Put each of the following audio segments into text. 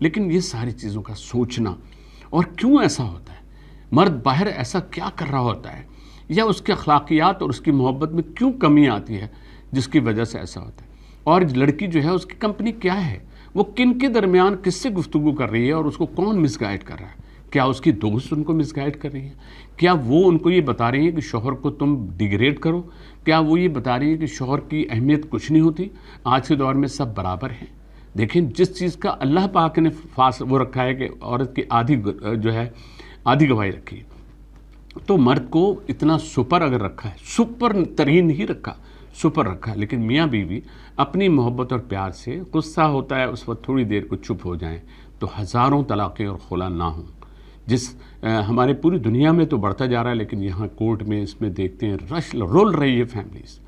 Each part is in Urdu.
لیکن یہ ساری چیزوں کا سوچنا، اور کیوں ایسا ہوتا ہے، مرد باہر ایسا کیا کر رہا ہوتا ہے، یا اس کے اخلاقیات اور اس کی محبت میں کیوں کمی آتی ہے جس کی وجہ سے ایسا ہوتا ہے، اور لڑکی جو ہے اس کی کمپنی کیا ہے، وہ کن کے درمیان کس سے گفتگو کر رہی ہے، اور اس کو کون مس گائیڈ کر رہا ہے، کیا اس کی دوست ان کو مس گائیڈ کر رہی ہیں، کیا وہ ان کو یہ بتا رہی ہیں کہ شوہر کو تم ڈیگریڈ کرو، کیا وہ یہ بتا رہی ہیں کہ شوہر کی اہمیت کچھ نہیں ہوتی، آج کے دور میں سب برابر ہیں۔ دیکھیں جس چیز کا اللہ پاک نے وہ رکھا ہے کہ عورت کی آدھی گواہی رکھی ہے، تو مرد کو اتنا سپر اگر رکھا ہے، سپر ترین ہی رکھا، سپر رکھا ہے، لیکن میاں بیوی اپنی محبت اور پیار سے غصہ ہوتا ہے اس وقت تھوڑی دیر کو چپ ہو جائیں تو ہزاروں طلاقیں اور خلا نہ ہوں، ہمارے پوری دنیا میں تو بڑھتا جا رہا ہے، لیکن یہاں کورٹ میں اس میں دیکھتے ہیں رول رہی ہے فیملیز۔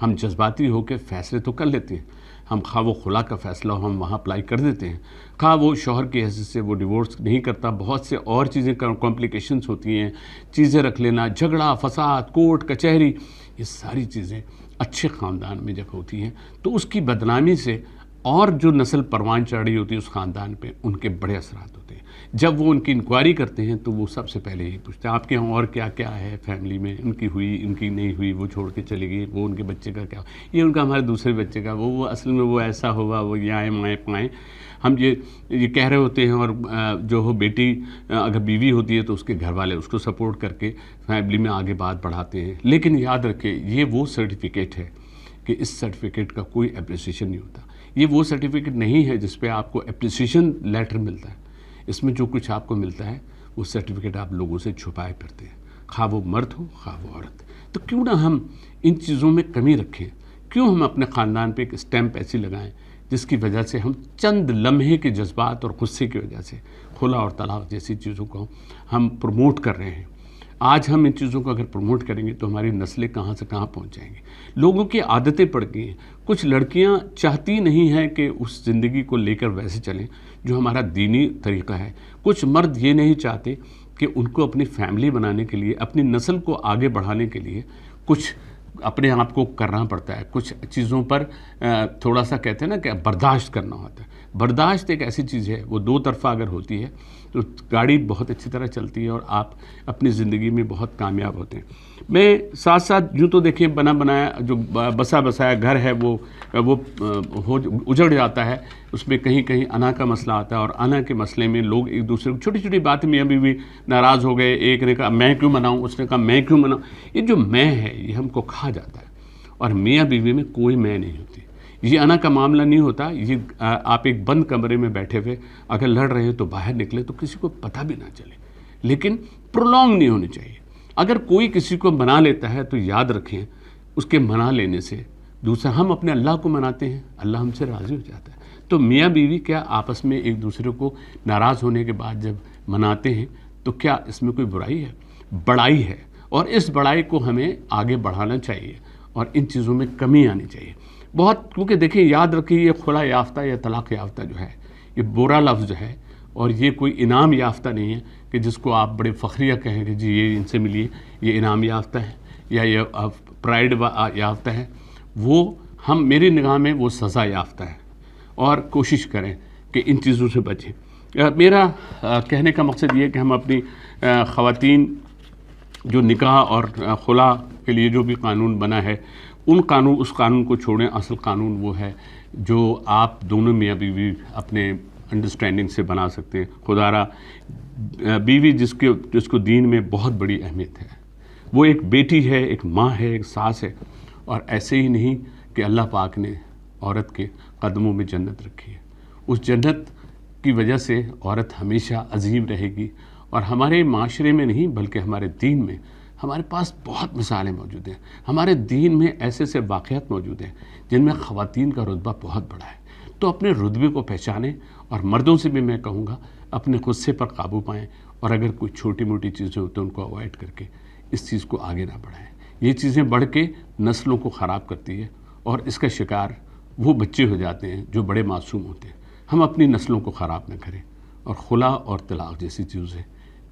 ہم جذباتی ہو کے فیصلے تو کر لیتے ہیں، ہم خواہ وہ خلا کا فیصلہ ہو ہم وہاں اپلائی کر دیتے ہیں، خواہ وہ شوہر کی حیثیت سے وہ ڈیورس نہیں کرتا، بہت سے اور چیزیں کمپلیکیشنز ہوتی ہیں، چیزیں رکھ لینا، جھگڑا فساد، کورٹ کچہری، یہ ساری چیزیں اچھے خاندان میں جب ہوتی ہیں تو اس کی بدنامی سے اور جو نسل پروان چڑھ رہی ہوتی ہے اس خاندان پہ ان کے بڑے اثرات ہوتے ہیں۔ جب وہ ان کی انکوائری کرتے ہیں تو وہ سب سے پہلے یہی پوچھتے ہیں آپ کے یہاں اور کیا کیا ہے فیملی میں، ان کی ہوئی، ان کی نہیں ہوئی، وہ چھوڑ کے چلی گئی، وہ ان کے بچے کا کیا، یہ ان کا ہمارے دوسرے بچے کا، وہ اصل میں وہ ایسا ہوا، وہ یہ آئے مائیں پائیں، ہم یہ کہہ رہے ہوتے ہیں، اور جو ہو بیٹی اگر بیوی ہوتی ہے تو اس کے گھر والے اس کو سپورٹ کر کے فیملی میں آگے بات بڑھاتے ہیں۔ لیکن یاد رکھیں یہ وہ سرٹیفکیٹ ہے کہ اس سرٹیفکیٹ کا کوئی اپریسیشن نہیں ہوتا، یہ وہ سرٹیفکیٹ نہیں ہے جس پہ آپ کو اپریسیشن لیٹر ملتا ہے، اس میں جو کچھ آپ کو ملتا ہے وہ سرٹیفکیٹ آپ لوگوں سے چھپائے پھرتے ہیں، خواہ وہ مرد ہو خواہ وہ عورت۔ تو کیوں نہ ہم ان چیزوں میں کمی رکھیں، کیوں ہم اپنے خاندان پہ ایک اسٹیمپ ایسی لگائیں جس کی وجہ سے ہم چند لمحے کے جذبات اور غصے کی وجہ سے خلا اور طلاق جیسی چیزوں کو ہم پروموٹ کر رہے ہیں۔ آج ہم ان چیزوں کو اگر پروموٹ کریں گے تو ہماری نسلیں کہاں سے کہاں پہنچ جائیں گی، لوگوں کی عادتیں پڑ گئی ہیں، کچھ لڑکیاں چاہتی نہیں ہیں کہ اس زندگی کو لے کر ویسے چلیں جو ہمارا دینی طریقہ ہے، کچھ مرد یہ نہیں چاہتے کہ ان کو اپنی فیملی بنانے کے لیے، اپنی نسل کو آگے بڑھانے کے لیے کچھ اپنے آپ کو کرنا پڑتا ہے، کچھ چیزوں پر تھوڑا سا کہتے ہیں نا کہ برداشت کرنا ہوتا ہے۔ برداشت ایک ایسی چیز ہے، وہ دو طرفہ اگر ہوتی ہے تو گاڑی بہت اچھی طرح چلتی ہے اور آپ اپنی زندگی میں بہت کامیاب ہوتے ہیں۔ میں ساتھ ساتھ یوں تو دیکھیں بنا بنایا جو بسا بسایا گھر ہے وہ اجڑ جاتا ہے، اس میں کہیں کہیں انا کا مسئلہ آتا ہے، اور انا کے مسئلے میں لوگ ایک دوسرے کو چھوٹی چھوٹی باتیں میں ابھی بھی ناراض ہو گئے، ایک نے کہا میں کیوں مناؤں، اس نے کہا میں کیوں مناؤں، یہ جو میں ہے یہ ہم کو کھا جاتا ہے، اور میاں بیوی میں کوئی میں نہیں ہوتی، یہ انا کا معاملہ نہیں ہوتا، یہ آپ ایک بند کمرے میں بیٹھے ہوئے اگر لڑ رہے ہیں تو باہر نکلے تو کسی کو پتہ بھی نہ چلے، لیکن پرولونگ نہیں ہونی چاہیے۔ اگر کوئی کسی کو منا لیتا ہے تو یاد رکھیں اس کے منا لینے سے دوسرا ہم اپنے اللہ کو مناتے ہیں، اللہ ہم سے راضی ہو جاتا ہے۔ تو میاں بیوی کیا آپس میں ایک دوسرے کو ناراض ہونے کے بعد جب مناتے ہیں تو کیا اس میں کوئی برائی ہے؟ بڑائی ہے، اور اس بڑائی کو ہمیں آگے بڑھانا چاہیے اور ان چیزوں میں کمی آنی چاہیے بہت، کیونکہ دیکھیں یاد رکھیں یہ خلا یافتہ یا طلاق یافتہ جو ہے یہ برا لفظ ہے، اور یہ کوئی انعام یافتہ نہیں ہے کہ جس کو آپ بڑے فخریہ کہیں کہ جی یہ ان سے ملیے یہ انعام یافتہ ہے یا یہ پرائیڈ یافتہ ہے، وہ ہم میری نگاہ میں وہ سزا یافتہ ہے، اور کوشش کریں کہ ان چیزوں سے بچیں۔ میرا کہنے کا مقصد یہ ہے کہ ہم اپنی خواتین جو نکاح اور خلا کے لیے جو بھی قانون بنا ہے اس قانون کو چھوڑیں، اصل قانون وہ ہے جو آپ دونوں میاں بیوی اپنے انڈرسٹینڈنگ سے بنا سکتے ہیں۔ خدا را بیوی جس کو دین میں بہت بڑی اہمیت ہے، وہ ایک بیٹی ہے، ایک ماں ہے، ایک ساس ہے، اور ایسے ہی نہیں کہ اللہ پاک نے عورت کے قدموں میں جنت رکھی ہے، اس جنت کی وجہ سے عورت ہمیشہ عظیم رہے گی، اور ہمارے معاشرے میں نہیں بلکہ ہمارے دین میں ہمارے پاس بہت مثالیں موجود ہیں، ہمارے دین میں ایسے ایسے واقعات موجود ہیں جن میں خواتین کا رتبہ بہت بڑا ہے۔ تو اپنے رتبے کو پہچانیں، اور مردوں سے بھی میں کہوں گا اپنے غصے پر قابو پائیں، اور اگر کوئی چھوٹی موٹی چیزیں ہوتی ہیں ان کو اوائڈ کر کے اس چیز کو آگے نہ بڑھائیں۔ یہ چیزیں بڑھ کے نسلوں کو خراب کرتی ہے، اور اس کا شکار وہ بچے ہو جاتے ہیں جو بڑے معصوم ہوتے ہیں۔ ہم اپنی نسلوں کو خراب نہ کریں، اور خلا اور طلاق جیسی چیزوں سے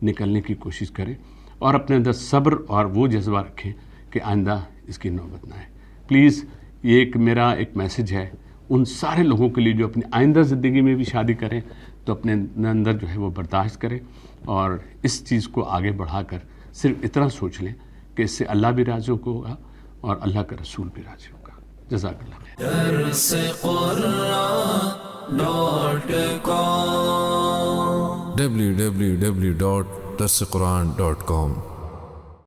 نکلنے کی کوشش کریں، اور اپنے اندر صبر اور وہ جذبہ رکھیں کہ آئندہ اس کی نوبت نہ آئے۔ پلیز یہ میرا ایک میسیج ہے ان سارے لوگوں کے لیے جو اپنی آئندہ زندگی میں بھی شادی کریں تو اپنے اندر جو ہے وہ برداشت کریں اور اس چیز کو آگے بڑھا کر صرف اتنا سوچ لیں کہ اس سے اللہ بھی راضی ہوگا اور اللہ کا رسول بھی راضی ہوگا. جزاک اللہ خیر. www.darsequran.com